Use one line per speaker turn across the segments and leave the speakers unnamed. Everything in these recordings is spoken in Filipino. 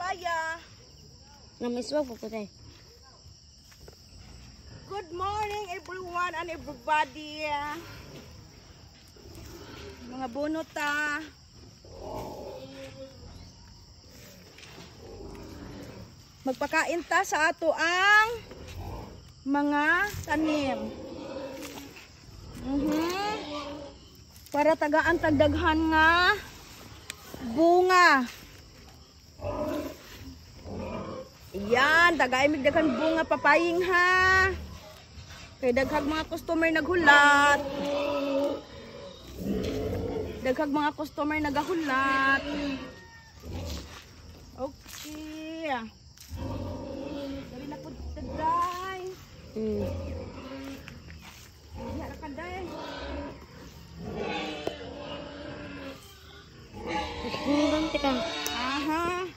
papaya.
Namiswag po po tayo.
Good morning everyone and everybody. Mga bunota. Magpakain ta sa ato ang mga tanim. Para tagaan tagdaghan nga bunga. Yan, tagay migdaghan bunga papaying ha. Kay daghag mga customer naghulat. Daghag mga customer nagahulat. Okay. Dali na po taday. Diya ka day.
Bang tika.
Aha.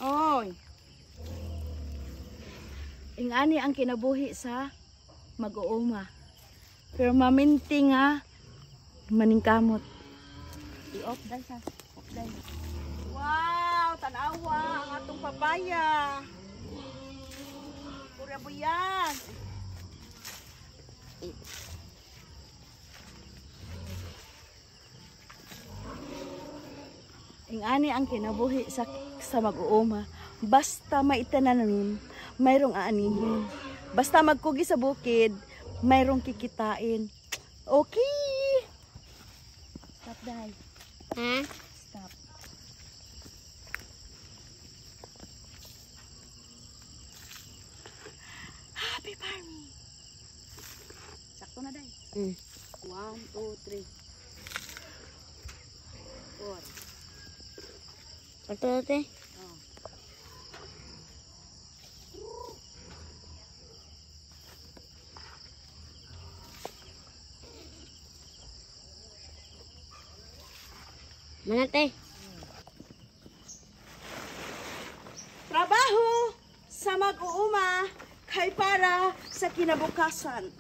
Oy. Ingani ang kinabuhi sa mag-uuma. Pero maminti nga maningkamot. I-off dahil sa off dahil. Wow, tanawa ang atong papaya. Pura po yan. Ingani ang kinabuhi sa mag-uuma. Basta maitananim, mayroong aanihin. Basta magkugi sa bukid, mayroong kikitain. Okay. Stop dahil.
Ha?
Stop. Happy farming. Sakto na dahil. 1, 2, 3, 4.
Sakto natin. Manate.
Trabaho sa mag-uuma kay para sa kinabukasan.